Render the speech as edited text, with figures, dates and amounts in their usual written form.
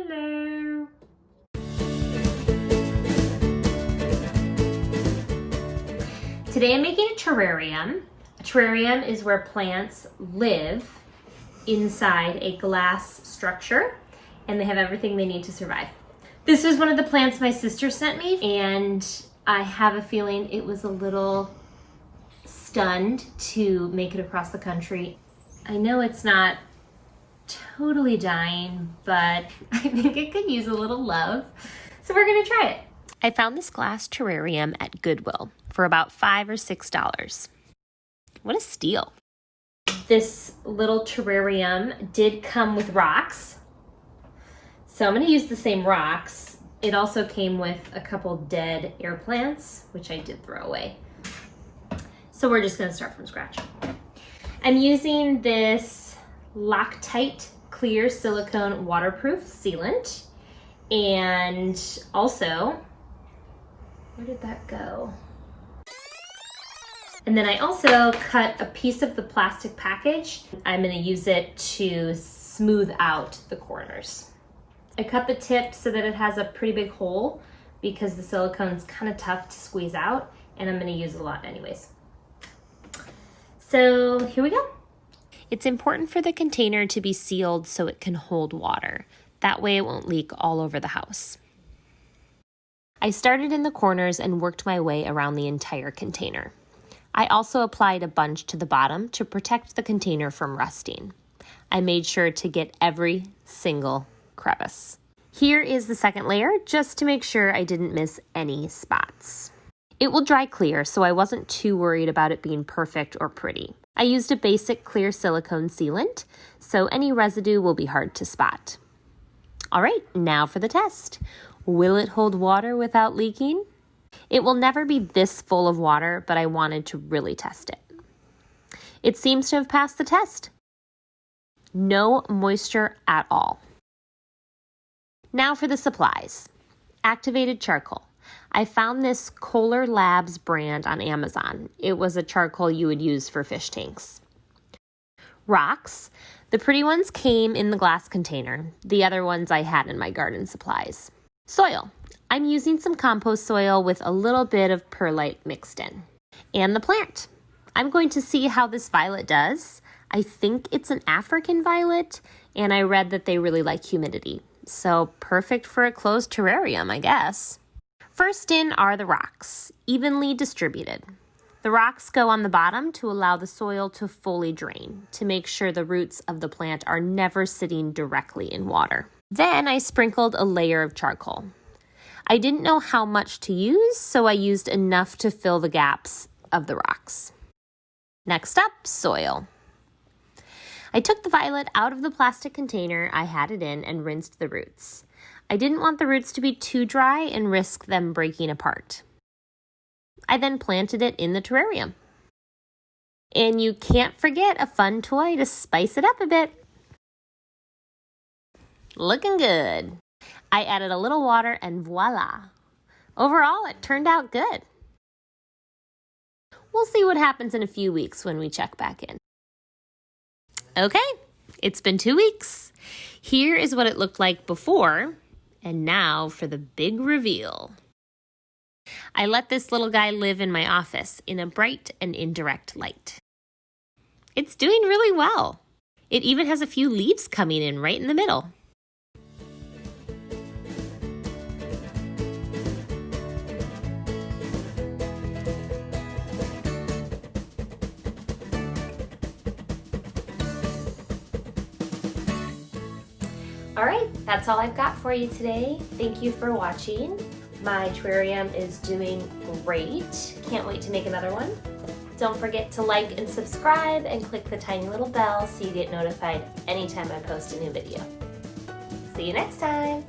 Hello. Today I'm making a terrarium. A terrarium is where plants live inside a glass structure and they have everything they need to survive. This was one of the plants my sister sent me, and I have a feeling it was a little stunned to make it across the country. I know it's not totally dying, but I think it could use a little love. So we're gonna try it. I found this glass terrarium at Goodwill for about $5 or $6. What a steal. This little terrarium did come with rocks. So I'm gonna use the same rocks. It also came with a couple dead air plants, which I did throw away. So we're just gonna start from scratch. I'm using this Loctite clear silicone waterproof sealant. And also, where did that go? And then I also cut a piece of the plastic package. I'm gonna use it to smooth out the corners. I cut the tip so that it has a pretty big hole because the silicone's kind of tough to squeeze out, and I'm gonna use it a lot anyways. So here we go. It's important for the container to be sealed so it can hold water. That way it won't leak all over the house. I started in the corners and worked my way around the entire container. I also applied a bunch to the bottom to protect the container from rusting. I made sure to get every single crevice. Here is the second layer, just to make sure I didn't miss any spots. It will dry clear, so I wasn't too worried about it being perfect or pretty. I used a basic clear silicone sealant, so any residue will be hard to spot. All right, now for the test. Will it hold water without leaking? It will never be this full of water, but I wanted to really test it. It seems to have passed the test. No moisture at all. Now for the supplies. Activated charcoal. I found this Kohler Labs brand on Amazon. It was a charcoal you would use for fish tanks. Rocks. The pretty ones came in the glass container. The other ones I had in my garden supplies. Soil. I'm using some compost soil with a little bit of perlite mixed in. And the plant. I'm going to see how this violet does. I think it's an African violet, and I read that they really like humidity. So perfect for a closed terrarium, I guess. First in are the rocks, evenly distributed. The rocks go on the bottom to allow the soil to fully drain, to make sure the roots of the plant are never sitting directly in water. Then I sprinkled a layer of charcoal. I didn't know how much to use, so I used enough to fill the gaps of the rocks. Next up, soil. I took the violet out of the plastic container I had it in and rinsed the roots. I didn't want the roots to be too dry and risk them breaking apart. I then planted it in the terrarium. And you can't forget a fun toy to spice it up a bit. Looking good. I added a little water and voila. Overall, it turned out good. We'll see what happens in a few weeks when we check back in. Okay, it's been 2 weeks. Here is what it looked like before, and now for the big reveal. I let this little guy live in my office in a bright and indirect light. It's doing really well. It even has a few leaves coming in right in the middle. All right, that's all I've got for you today. Thank you for watching. My terrarium is doing great. Can't wait to make another one. Don't forget to like and subscribe and click the tiny little bell so you get notified anytime I post a new video. See you next time.